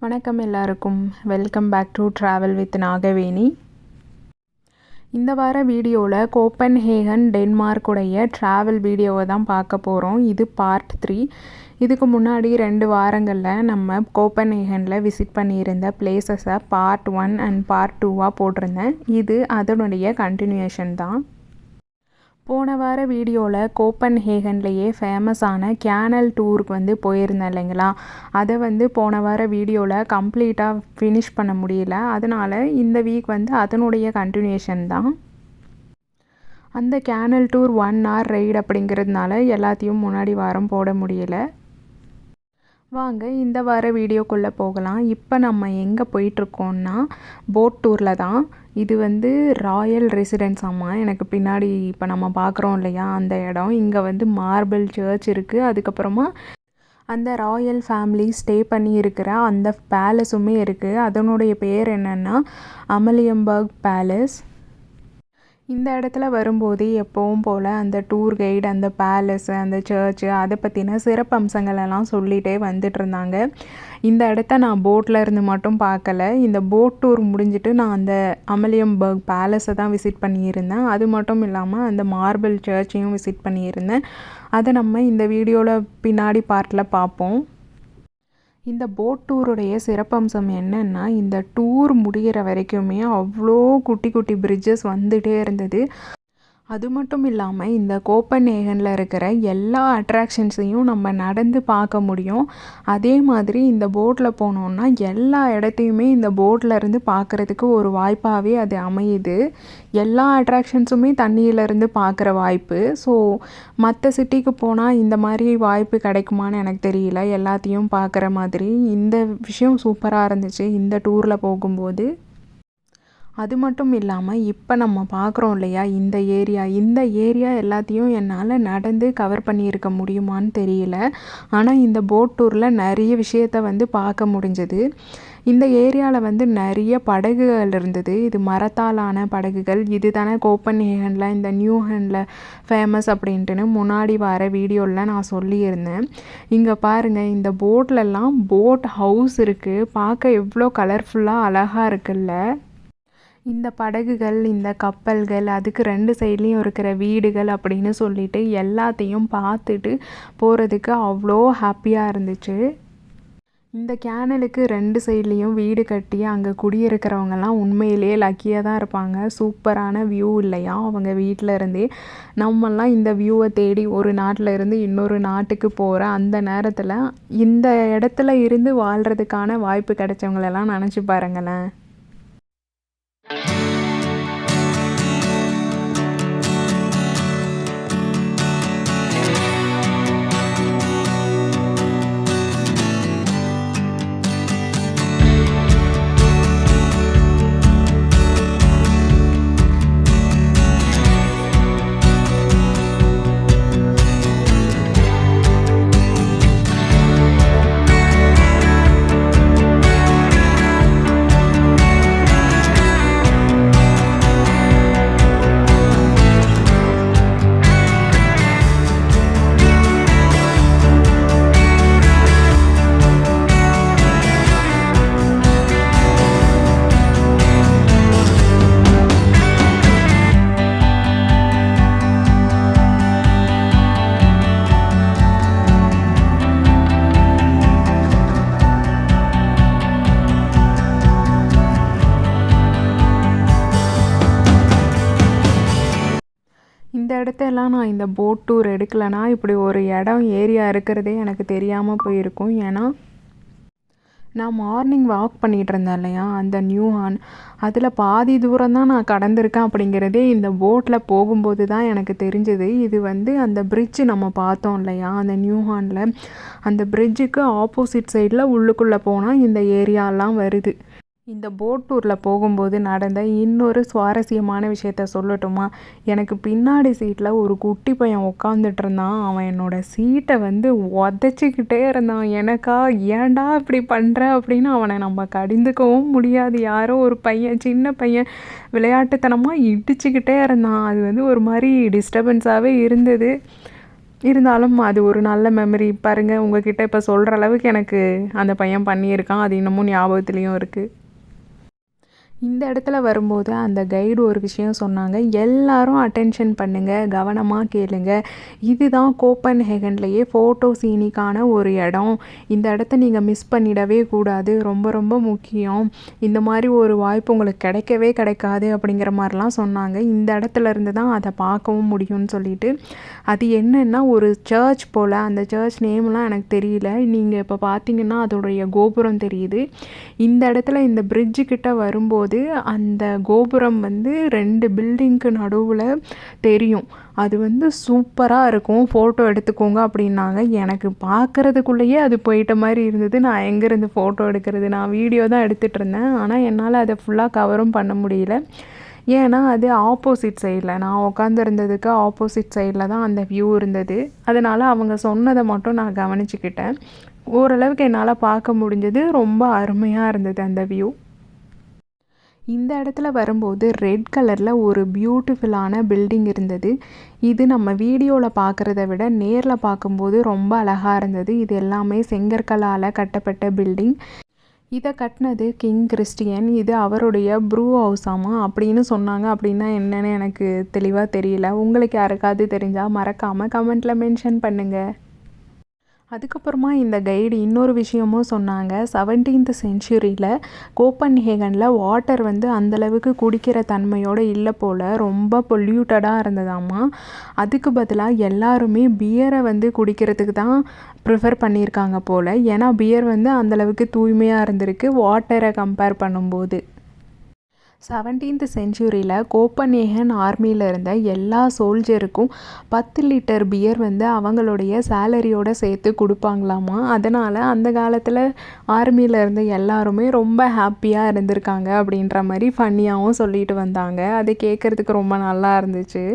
வணக்கம் எல்லாருக்கும். Welcome back to travel with Nagaveni. இந்த வார வீடியோவில் கோப்பன்ஹேகன் டென்மார்க்குடைய ட்ராவல் வீடியோவை தான் பார்க்க போகிறோம். இது பார்ட் 3. இதுக்கு முன்னாடி 2 வாரங்களில் நம்ம கோப்பன்ஹேகனில் விசிட் பண்ணியிருந்த பிளேசஸை பார்ட் 1 அண்ட் பார்ட் 2வாக போட்டிருந்தேன். இது அதனுடைய கண்டினியூஷன் தான். போன வார வீடியோவில் கோப்பன்ஹேகன்லேயே ஃபேமஸான கேனல் டூருக்கு போயிருந்தேன் இல்லைங்களா, அதை போன வார வீடியோவில் கம்ப்ளீட்டாக ஃபினிஷ் பண்ண முடியல. அதனால் இந்த வீக் அதனுடைய கண்டினியூஷன் தான். அந்த கேனல் டூர் 1 hour ரைடு அப்படிங்கிறதுனால எல்லாத்தையும் முன்னாடி வாரம் போட முடியல. வாங்க இந்த வார வீடியோக்குள்ளே போகலாம். இப்போ நம்ம எங்கே போயிட்டுருக்கோன்னா போட் டூரில் தான். இது ராயல் ரெசிடென்ஸ் எனக்கு பின்னாடி இப்போ நம்ம பார்க்குறோம் இல்லையா அந்த இடம். இங்கே மார்பிள் சர்ச் இருக்குது. அதுக்கப்புறமா அந்த ராயல் ஃபேமிலி ஸ்டே பண்ணி இருக்கிற அந்த பேலஸுமே இருக்குது. அதனுடைய பேர் என்னென்னா அமலியம்பர்க் பேலஸ். இந்த இடத்துல வரும்போது எப்பவும் போல் அந்த டூர் கைடு அந்த பேலஸு அந்த சர்ச்சு அதை பற்றின சிறப்பம்சங்களெல்லாம் சொல்லிகிட்டே வந்துட்டுருந்தாங்க. இந்த இடத்த நான் போட்டில் இருந்து மட்டும் பார்க்கல. இந்த போட் டூர் முடிஞ்சிட்டு நான் அந்த அமலியம்பர்க் பேலஸை தான் விசிட் பண்ணியிருந்தேன். அது மட்டும் இல்லாமல் அந்த மார்பிள் சர்ச்சையும் விசிட் பண்ணியிருந்தேன். அதை நம்ம இந்த வீடியோவில் பின்னாடி பார்ட்டில் பார்ப்போம். இந்த போட் டூருடைய சிறப்பம்சம் என்னென்னா, இந்த டூர் முடிகிற வரைக்குமே அவ்வளோ குட்டி குட்டி பிரிட்ஜஸ் வந்துகிட்டே இருந்தது. அது மட்டும் இல்லாமல் இந்த கோப்பன்ஹேகனில் இருக்கிற எல்லா அட்ராக்ஷன்ஸையும் நம்ம நடந்து பார்க்க முடியும். அதே மாதிரி இந்த போட்டில் போனோன்னா எல்லா இடத்தையுமே இந்த போட்டில் இருந்து பார்க்குறதுக்கு ஒரு வாய்ப்பாகவே அது அமையுது. எல்லா அட்ராக்ஷன்ஸுமே தண்ணியிலேருந்து பார்க்குற வாய்ப்பு. ஸோ மற்ற சிட்டிக்கு போனால் இந்த மாதிரி வாய்ப்பு கிடைக்குமான்னு எனக்கு தெரியல, எல்லாத்தையும் பார்க்குற மாதிரி. இந்த விஷயம் சூப்பராக இருந்துச்சு இந்த டூரில் போகும்போது. அது மட்டும் இல்லாமல் இப்போ நம்ம பார்க்குறோம் இல்லையா இந்த ஏரியா எல்லாத்தையும் என்னால் நடந்து கவர் பண்ணியிருக்க முடியுமான்னு தெரியல. ஆனால் இந்த போட் டூரில் நிறைய விஷயத்த பார்க்க முடிஞ்சது. இந்த ஏரியாவில் நிறைய படகுகள் இருந்தது. இது மரத்தாலான படகுகள். இது தானே கோப்பன்ஹேகனில் இந்த நியூஹேனில் ஃபேமஸ் அப்படின்ட்டுன்னு முன்னாடி வர வீடியோவில் நான் சொல்லியிருந்தேன். இங்கே பாருங்கள், இந்த போட்லலாம் போட் ஹவுஸ் இருக்குது. பார்க்க எவ்வளோ கலர்ஃபுல்லாக அழகாக இருக்குல்ல. இந்த படகுகள், இந்த கப்பல்கள், அதுக்கு 2 சைட்லேயும் இருக்கிற வீடுகள் அப்படின்னு சொல்லிட்டு எல்லாத்தையும் பார்த்துட்டு போகிறதுக்கு அவ்வளோ ஹாப்பியாக இருந்துச்சு. இந்த கேனலுக்கு 2 சைட்லேயும் வீடு கட்டி அங்கே குடியிருக்கிறவங்கலாம் உண்மையிலேயே லக்கியாக தான் இருப்பாங்க. சூப்பரான வியூ இல்லையா அவங்க வீட்டில் இருந்தே. நம்மெல்லாம் இந்த வியூவை தேடி ஒரு நாட்டில் இருந்து இன்னொரு நாட்டுக்கு போகிற அந்த நேரத்தில் இந்த இடத்துல இருந்து வாழ்கிறதுக்கான வாய்ப்பு கிடைச்சவங்களெல்லாம் நினச்சி பாருங்களேன். இந்த இடத்தெல்லாம் நான் இந்த போட் டூர் எடுக்கலைன்னா இப்படி ஒரு ஏரியா இருக்கிறதே எனக்கு தெரியாமல் போயிருக்கும். ஏன்னா நான் மார்னிங் வாக் பண்ணிகிட்டு இருந்தேன் இல்லையா அந்த நியூஹான், அதில் பாதி தூரம் தான் நான் கடந்திருக்கேன் அப்படிங்கிறதே இந்த போட்டில் போகும்போது தான் எனக்கு தெரிஞ்சது. இது அந்த பிரிட்ஜு நம்ம பார்த்தோம் இல்லையா அந்த நியூஹானில், அந்த பிரிட்ஜுக்கு ஆப்போசிட் சைடில் உள்ளுக்குள்ளே போனால் இந்த ஏரியாலாம் வருது. இந்த போட் டூரில் போகும்போது நடந்த இன்னொரு சுவாரஸ்யமான விஷயத்த சொல்லட்டுமா? எனக்கு பின்னாடி சீட்டில் ஒரு குட்டி பையன் உட்காந்துட்டு இருந்தான். அவன் என்னோடய சீட்டை உதச்சிக்கிட்டே இருந்தான். எனக்கா ஏன்டா இப்படி பண்ணுற அப்படின்னு அவனை நம்ம கடிந்துக்கவும் முடியாது. யாரோ ஒரு பையன், சின்ன பையன் விளையாட்டுத்தனமாக இடிச்சுக்கிட்டே இருந்தான். அது ஒரு மாதிரி டிஸ்டர்பன்ஸாகவே இருந்தது. இருந்தாலும் அது ஒரு நல்ல மெமரி பாருங்கள். உங்ககிட்ட இப்போ சொல்கிற அளவுக்கு எனக்கு அந்த பையன் பண்ணியிருக்கான். அது இன்னமும் ஞாபகத்துலேயும் இருக்குது. இந்த இடத்துல வரும்போது அந்த கைடு ஒரு விஷயம் சொன்னாங்க. எல்லாரும் அட்டென்ஷன் பண்ணுங்கள், கவனமாக கேளுங்க. இதுதான் கோப்பன்ஹேகன்லேயே ஃபோட்டோ சீனிக்கான ஒரு இடம். இந்த இடத்த நீங்கள் மிஸ் பண்ணிடவே கூடாது. ரொம்ப ரொம்ப முக்கியம். இந்த மாதிரி ஒரு வாய்ப்பு உங்களுக்கு கிடைக்கவே கிடைக்காது அப்படிங்கிற மாதிரிலாம் சொன்னாங்க. இந்த இடத்துல இருந்து தான் அதை பார்க்கவும் முடியும்னு சொல்லிட்டு. அது என்னென்னா ஒரு சர்ச் போல். அந்த சர்ச் நேம்லாம் எனக்கு தெரியல. நீங்கள் இப்போ பார்த்தீங்கன்னா அதோடைய கோபுரம் தெரியுது. இந்த இடத்துல இந்த பிரிட்ஜு கிட்ட வரும்போது அந்த கோபுரம் வந்து 2 பில்டிங்க்கு நடுவில் தெரியும். அது வந்து சூப்பராக இருக்கும். ஃபோட்டோ எடுத்துக்கோங்க அப்படின்னாங்க. எனக்கு பார்க்குறதுக்குள்ளேயே அது போயிட்ட மாதிரி இருந்தது. நான் எங்கேருந்து ஃபோட்டோ எடுக்கிறது? நான் வீடியோ தான் எடுத்துகிட்டு இருந்தேன். ஆனால் என்னால் அதை ஃபுல்லாக கவரும் பண்ண முடியல. ஏன்னா அது ஆப்போசிட் சைடில், நான் உட்காந்துருந்ததுக்கு ஆப்போசிட் சைடில் தான் அந்த வியூ இருந்தது. அதனால் அவங்க சொன்னதை மட்டும் நான் கவனிச்சுக்கிட்டேன். ஓரளவுக்கு என்னால் பார்க்க முடிஞ்சது. ரொம்ப அருமையாக இருந்தது அந்த வியூ. இந்த இடத்துல வரும்போது ரெட் கலரில் ஒரு பியூட்டிஃபுல்லான பில்டிங் இருந்தது. இது நம்ம வீடியோவில் பார்க்குறத விட நேரில் பார்க்கும்போது ரொம்ப அழகாக இருந்தது. இது எல்லாமே செங்கற்களால் கட்டப்பட்ட பில்டிங். இதை கட்டினது கிங் கிறிஸ்டியன். இது அவருடைய ப்ரூ ஹவுஸாமா அப்படின்னு சொன்னாங்க. அப்படின்னா என்னென்னு எனக்கு தெளிவாக தெரியல. உங்களுக்கு யாருக்காவது தெரிஞ்சால் மறக்காமல் கமெண்ட்டில் மென்ஷன் பண்ணுங்கள். அதுக்கப்புறமா இந்த கைடு இன்னொரு விஷயமும் சொன்னாங்க. 17th சென்ச்சுரியில் கோப்பன்ஹேகனில் வாட்டர் வந்து அந்தளவுக்கு குடிக்கிற தன்மையோடு இல்லை போல். ரொம்ப பொல்யூட்டடாக இருந்ததாம்மா. அதுக்கு பதிலாக எல்லாருமே பியரை வந்து குடிக்கிறதுக்கு தான் ப்ரிஃபர் பண்ணியிருக்காங்க போல். ஏன்னா பியர் வந்து அந்தளவுக்கு தூய்மையாக இருந்திருக்கு வாட்டரை கம்பேர் பண்ணும்போது. 17th சென்ச்சுரியில் கோப்பன்ஹேகன் ஆர்மியில் இருந்த எல்லா சோல்ஜருக்கும் 10 லிட்டர் பியர் வந்து அவங்களுடைய சேலரியோடு சேர்த்து கொடுப்பாங்களாமா. அதனால் அந்த காலத்தில் ஆர்மியில் இருந்த எல்லாருமே ரொம்ப ஹாப்பியாக இருந்திருக்காங்க அப்படின்ற மாதிரி ஃபன்னியாகவும் சொல்லிட்டு வந்தாங்க. அது கேட்குறதுக்கு ரொம்ப நல்லா இருந்துச்சு.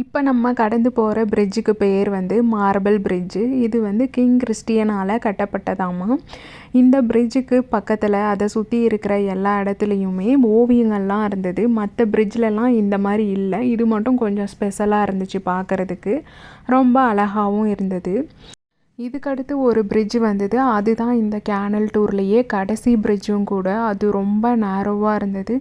இப்போ நம்ம கடந்து போகிற பிரிட்ஜுக்கு பேர் வந்து மார்பிள் பிரிட்ஜு. இது வந்து கிங் கிறிஸ்டியனால் கட்டப்பட்டதாமா. இந்த பிரிட்ஜுக்கு பக்கத்தில் அதை சுற்றி இருக்கிற எல்லா இடத்துலையுமே ஓவியங்கள்லாம் இருந்தது. மற்ற பிரிட்ஜ்லலாம் இந்த மாதிரி இல்லை. இது மட்டும் கொஞ்சம் ஸ்பெஷலாக இருந்துச்சு பார்க்குறதுக்கு. ரொம்ப அழகாகவும் இருந்தது. இதுக்கடுத்து ஒரு பிரிட்ஜ் வந்தது. அதுதான் இந்த கேனல் டூர்லேயே கடைசி பிரிட்ஜும் கூட. அது ரொம்ப நேரோவாக இருந்தது.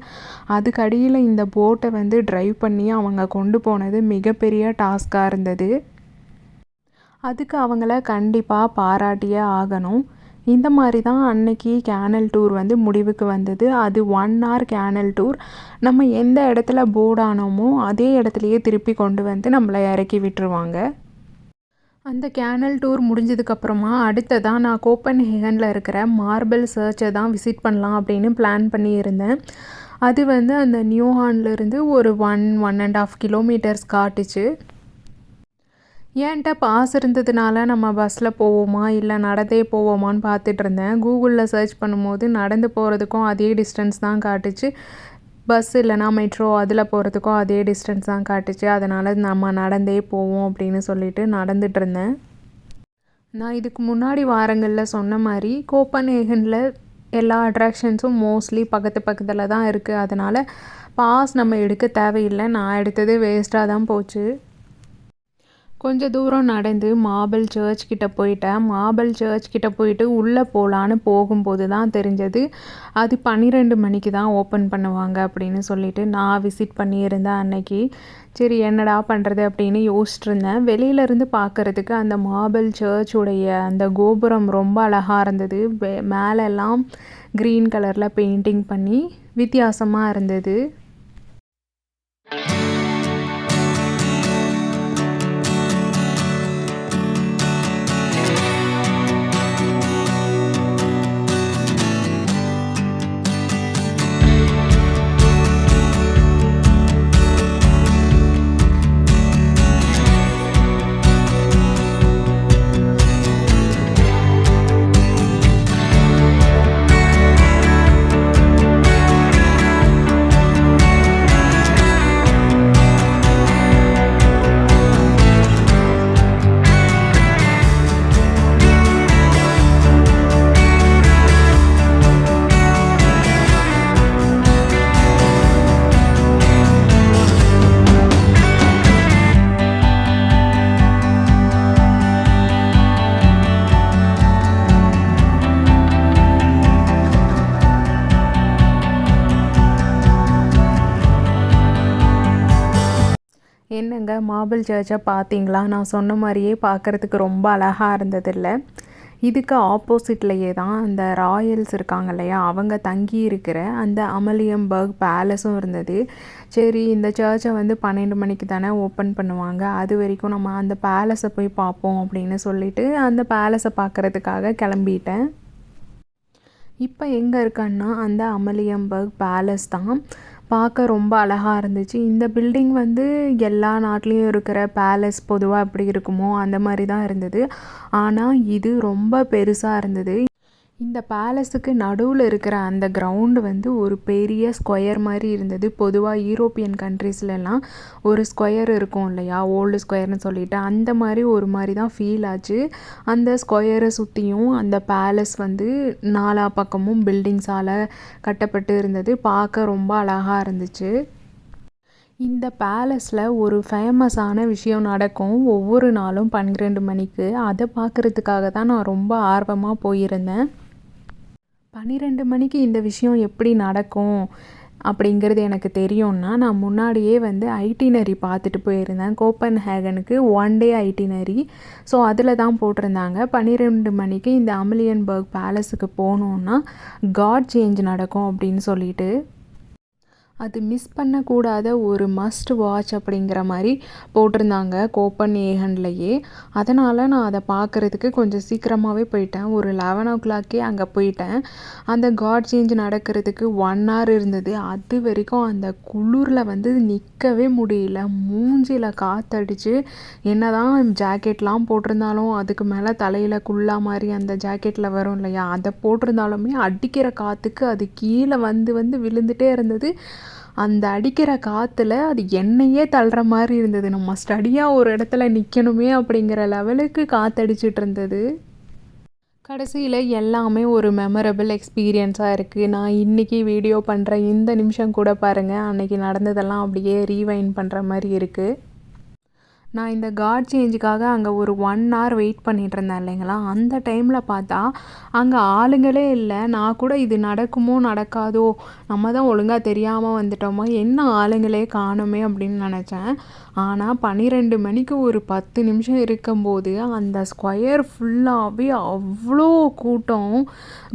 அதுக்கு அடியில் இந்த போட்டை வந்து ட்ரைவ் பண்ணி அவங்க கொண்டு போனது மிகப்பெரிய டாஸ்காக இருந்தது. அதுக்கு அவங்கள கண்டிப்பாக பாராட்டியே ஆகணும். இந்த மாதிரி தான் அன்னைக்கு கேனல் டூர் வந்து முடிவுக்கு வந்தது. அது 1 hour கேனல் டூர். நம்ம எந்த இடத்துல போர்ட் ஆனோமோ அதே இடத்துலையே திருப்பி கொண்டு வந்து நம்மளை இறக்கி விட்டுருவாங்க. அந்த கேனல் டூர் முடிஞ்சதுக்கப்புறமா அடுத்ததாக நான் கோப்பன்ஹேகனில் இருக்கிற மார்பிள் சர்ச்சை தான் விசிட் பண்ணலாம் அப்படின்னு பிளான் பண்ணியிருந்தேன். அது வந்து அந்த நியூஹான்லேருந்து ஒரு 1.5 கிலோமீட்டர்ஸ் காட்டுச்சு. ஏன்ட்ட பாஸ் இருந்ததுனால நம்ம பஸ்ஸில் போவோமா இல்லை நடந்தே போவோமான்னு பார்த்துட்டு இருந்தேன். கூகுளில் சர்ச் பண்ணும்போது நடந்து போகிறதுக்கும் அதே டிஸ்டன்ஸ் தான் காட்டுச்சு. பஸ் இல்லைனா மெட்ரோ அதில் போகிறதுக்கும் அதே டிஸ்டன்ஸ் தான் காட்டுச்சு. அதனால் நம்ம நடந்தே போவோம் அப்படின்னு சொல்லிட்டு நடந்துட்டு இருந்தேன். நான் இதுக்கு முன்னாடி வாரங்களில் சொன்ன மாதிரி கோப்பன்ஹேகனில் எல்லா அட்ராக்ஷன்ஸும் மோஸ்ட்லி பக்கத்தில் தான் இருக்குது. அதனால் பாஸ் நம்ம எடுக்க தேவையில்லை. நான் எடுத்தது வேஸ்ட்டாக தான் போச்சு. கொஞ்சம் தூரம் நடந்து மார்பிள் சர்ச் கிட்ட போயிட்டேன். மார்பிள் சர்ச் கிட்ட போயிட்டு உள்ளே போகலான்னு போகும்போது தான் தெரிஞ்சது அது 12 மணிக்கு தான் ஓப்பன் பண்ணுவாங்க அப்படின்னு சொல்லிட்டு. நான் விசிட் பண்ணியிருந்தேன் அன்னைக்கு. சரி என்னடா பண்ணுறது அப்படின்னு யோசிச்சுட்டு இருந்தேன். வெளியிலேருந்து பார்க்குறதுக்கு அந்த மார்பிள் சர்ச்சுடைய அந்த கோபுரம் ரொம்ப அழகாக இருந்தது. மேலெல்லாம் க்ரீன் கலரில் பெயிண்டிங் பண்ணி வித்தியாசமாக இருந்தது. என்னங்க மார்பிள் சர்ச்சை பார்த்தீங்களா? நான் சொன்ன மாதிரியே பார்க்குறதுக்கு ரொம்ப அழகாக இருந்ததில்ல. இதுக்கு ஆப்போசிட்லேயே தான் அந்த ராயல்ஸ் இருக்காங்க இல்லையா, அவங்க தங்கி இருக்கிற அந்த அமலியம்பர்க் பேலஸும் இருந்தது. சரி இந்த சர்ச்சை 12 மணிக்கு தானே ஓப்பன் பண்ணுவாங்க, அது வரைக்கும் நம்ம அந்த பேலஸை போய் பார்ப்போம் அப்படின்னு சொல்லிட்டு அந்த பேலஸை பார்க்குறதுக்காக கிளம்பிட்டேன். இப்போ எங்கே இருக்கன்னா அந்த அமலியம்பர்க் பேலஸ் தான். பார்க்க ரொம்ப அழகாக இருந்துச்சு. இந்த பில்டிங் எல்லா நாட்டிலையும் இருக்கிற பேலஸ் பொதுவாக எப்படி இருக்குமோ அந்த மாதிரி தான் இருந்தது. ஆனால் இது ரொம்ப பெருசாக இருந்தது. இந்த பேலஸுக்கு நடுவில் இருக்கிற அந்த கிரவுண்டு ஒரு பெரிய ஸ்கொயர் மாதிரி இருந்தது. பொதுவாக யூரோப்பியன் கண்ட்ரீஸ்லலாம் ஒரு ஸ்கொயர் இருக்கும் இல்லையா, ஓல்டு ஸ்கொயர்னு சொல்லிட்டு, அந்த மாதிரி ஒரு மாதிரி தான் ஃபீல் ஆச்சு. அந்த ஸ்கொயரை சுற்றியும் அந்த பேலஸ் நாலா பக்கமும் பில்டிங்ஸால் கட்டப்பட்டு இருந்தது. பார்க்க ரொம்ப அழகாக இருந்துச்சு. இந்த பேலஸில் ஒரு ஃபேமஸான விஷயம் நடக்கும் ஒவ்வொரு நாளும் 12 மணிக்கு. அதை பார்க்குறதுக்காக தான் நான் ரொம்ப ஆர்வமாக போயிருந்தேன். 12 மணிக்கு இந்த விஷயம் எப்படி நடக்கும் அப்படிங்கிறது எனக்கு தெரியும்னா, நான் முன்னாடியே ஐட்டினரி பார்த்துட்டு போயிருந்தேன். கோப்பன்ஹேகனுக்கு 1 டே ஐட்டினரி. ஸோ அதில் தான் போட்டிருந்தாங்க 12 மணிக்கு இந்த அமலியன்பர்க் பேலஸுக்கு போனோன்னா காட் சேஞ்ச் நடக்கும் அப்படின்னு சொல்லிட்டு. அது மிஸ் பண்ணக்கூடாத ஒரு மஸ்ட் வாட்ச் அப்படிங்கிற மாதிரி போட்டிருந்தாங்க கோப்பன்ஹேகன்லேயே. அதனால் நான் அதை பார்க்குறதுக்கு கொஞ்சம் சீக்கிரமாகவே போயிட்டேன். ஒரு 11 o'clock அங்கே போயிட்டேன். அந்த காட் சேஞ்ச் நடக்கிறதுக்கு 1 hour இருந்தது. அது வரைக்கும் அந்த குளிரில் நிற்கவே முடியல. மூஞ்சியில் காற்றடிச்சு என்ன தான் ஜாக்கெட்லாம் போட்டிருந்தாலும், அதுக்கு மேலே தலையில் குள்ளா மாதிரி அந்த ஜாக்கெட்டில் வரும் இல்லையா, அதை போட்டிருந்தாலுமே அடிக்கிற காற்றுக்கு அது கீழே விழுந்துகிட்டே இருந்தது. அந்த அடிக்கிற காற்றுல அது என்னையே தள்ளுற மாதிரி இருந்தது. நம்ம ஸ்டடியாக ஒரு இடத்துல நிற்கணுமே அப்படிங்கிற லெவலுக்கு காற்றடிச்சிட்டு இருந்தது. கடைசியில் எல்லாமே ஒரு மெமரபிள் எக்ஸ்பீரியன்ஸாக இருக்குது. நான் இன்றைக்கி வீடியோ பண்ணுற இந்த நிமிஷம் கூட பாருங்கள், அன்றைக்கி நடந்ததெல்லாம் அப்படியே ரீவைண்ட் பண்ணுற மாதிரி இருக்குது. நான் இந்த காட் சேஞ்சுக்காக அங்கே ஒரு 1 hour வெயிட் பண்ணிகிட்டு இருந்தேன் இல்லைங்களா, அந்த டைமில் பார்த்தா அங்கே ஆளுங்களே இல்லை. நான் கூட இது நடக்குமோ நடக்காதோ, நம்ம தான் ஒழுங்காக தெரியாமல் வந்துட்டோமோ, என்ன ஆளுங்களே காணுமே அப்படின்னு நினச்சேன். ஆனால் 12 மணிக்கு ஒரு 10 நிமிஷம் இருக்கும்போது அந்த ஸ்கொயர் ஃபுல்லாகவே அவ்வளோ கூட்டம்,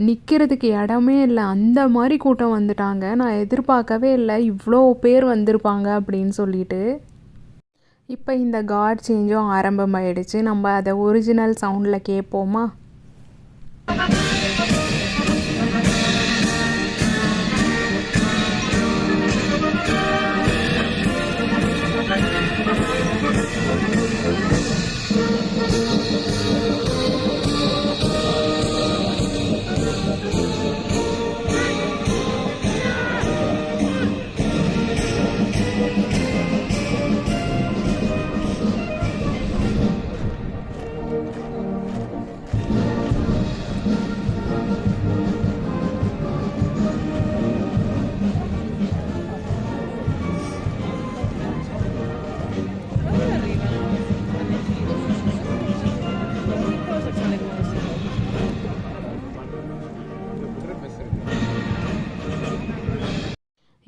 நிற்கிறதுக்கு இடமே இல்லை, அந்த மாதிரி கூட்டம் வந்துட்டாங்க. நான் எதிர்பார்க்கவே இல்லை இவ்வளோ பேர் வந்திருப்பாங்க அப்படின்னு சொல்லிட்டு. இப்போ இந்த காட் சேஞ்சும் ஆரம்பமாயிடுச்சு. நம்ம அதை ஒரிஜினல் சவுண்டில் கேட்போமா?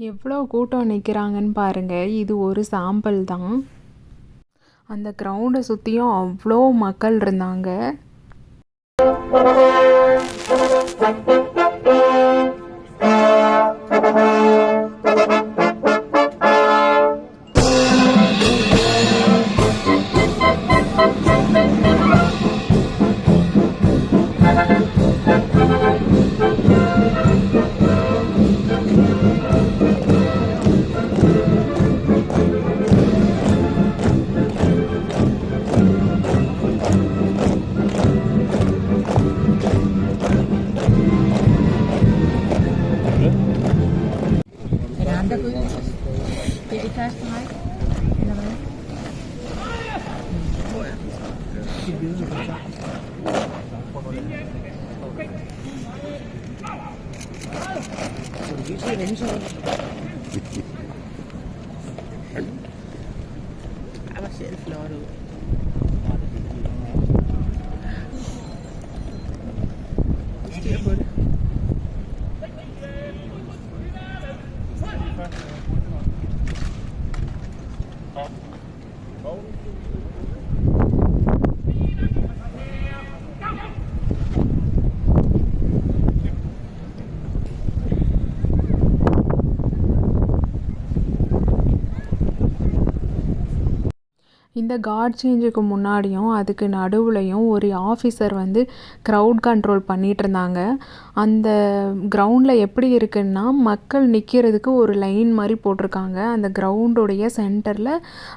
எவ்வளோ கூட்டம் நிற்கிறாங்கன்னு பாருங்கள். இது ஒரு சாம்பிள் தான். அந்த கிரவுண்டை சுற்றியும் அவ்வளோ மக்கள் இருந்தாங்க. Aber sehr flor. இந்த காட் சேஞ்சுக்கு முன்னாடியும் அதுக்கு நடுவுலையும் ஒரு ஆஃபீஸர் வந்து க்ரௌட் கண்ட்ரோல் பண்ணிகிட்டு இருந்தாங்க. அந்த கிரவுண்டில் எப்படி இருக்குன்னா, மக்கள் நிற்கிறதுக்கு ஒரு லைன் மாதிரி போட்டிருக்காங்க அந்த கிரவுண்டோடைய சென்டரில்.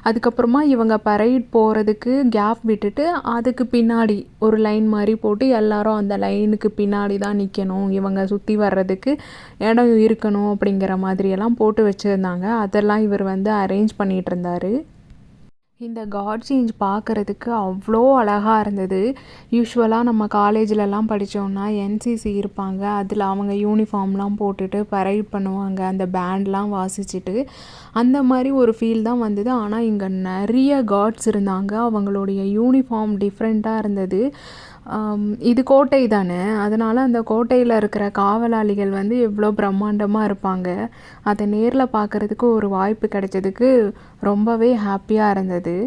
அதுக்கப்புறமா இவங்க பரைட் போகிறதுக்கு கேப் விட்டுட்டு அதுக்கு பின்னாடி ஒரு லைன் மாதிரி போட்டு எல்லாரும் அந்த லைனுக்கு பின்னாடி தான் நிற்கணும், இவங்க சுற்றி வர்றதுக்கு இடம் இருக்கணும் அப்படிங்கிற மாதிரியெல்லாம் போட்டு வச்சுருந்தாங்க. அதெல்லாம் இவர் வந்து அரேஞ்ச் பண்ணிகிட்டு இருந்தார். இந்த காட் சேஞ்ச் பார்க்குறதுக்கு அவ்வளோ அழகாக இருந்தது. யூஸ்வலாக நம்ம காலேஜிலலாம் படித்தோம்னா என்சிசி இருப்பாங்க. அதில் அவங்க யூனிஃபார்ம்லாம் போட்டுட்டு பரைட் பண்ணுவாங்க, அந்த பேண்ட்லாம் வாசிச்சுட்டு. அந்த மாதிரி ஒரு ஃபீல் தான் வந்தது. ஆனால் இங்கே நிறைய காட்ஸ் இருந்தாங்க. அவங்களுடைய யூனிஃபார்ம் டிஃப்ரெண்ட்டாக இருந்தது. இது கோட்டை தானே, அதனால் அந்த கோட்டையில் இருக்கிற காவலாளிகள் வந்து எவ்வளோ பிரம்மாண்டமாக இருப்பாங்க. அதை நேரில் பார்க்குறதுக்கு ஒரு வாய்ப்பு கிடைச்சதுக்கு ரொம்பவே ஹாப்பியாக இருந்தது.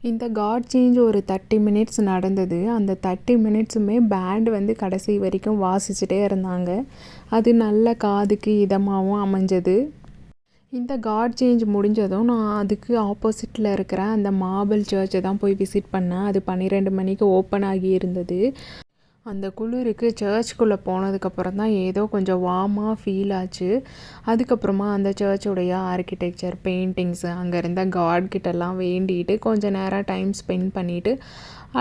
இந்த காட் சேஞ்ச் ஒரு 30 மினிட்ஸ் நடந்தது. அந்த 30 மினிட்ஸுமே பேண்ட் வந்து கடைசி வரைக்கும் வாசிச்சுட்டே இருந்தாங்க. அது நல்ல காதுக்கு இதமாகவும் அமைஞ்சது. இந்த காட் சேஞ்ச் முடிஞ்சதும் நான் அதுக்கு ஆப்போசிட்டில் இருக்கிற அந்த மார்பிள் சர்ச்சை தான் போய் விசிட் பண்ணேன். அது 12 மணிக்கு ஓப்பன் ஆகி இருந்தது. அந்த குளிருக்கு சர்ச்சுக்குள்ளே போனதுக்கப்புறம் தான் ஏதோ கொஞ்சம் வார்மாக ஃபீல் ஆச்சு. அதுக்கப்புறமா அந்த சர்ச்சுடைய ஆர்கிடெக்சர், பெயிண்டிங்ஸு, அங்கே இருந்த காட்கிட்டலாம் வேண்டிட்டு கொஞ்சம் நேரம் டைம் ஸ்பெண்ட் பண்ணிவிட்டு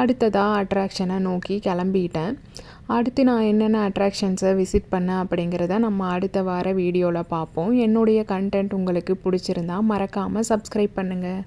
அடுத்ததாக அட்ராக்ஷனை நோக்கி கிளம்பிட்டேன். அடுத்து நான் என்னென்ன அட்ராக்ஷன்ஸை விசிட் பண்ணேன் அப்படிங்கிறத நம்ம அடுத்த வார வீடியோவில் பார்ப்போம். என்னுடைய கண்டென்ட் உங்களுக்கு பிடிச்சிருந்தா மறக்காமல் சப்ஸ்கிரைப் பண்ணுங்கள்.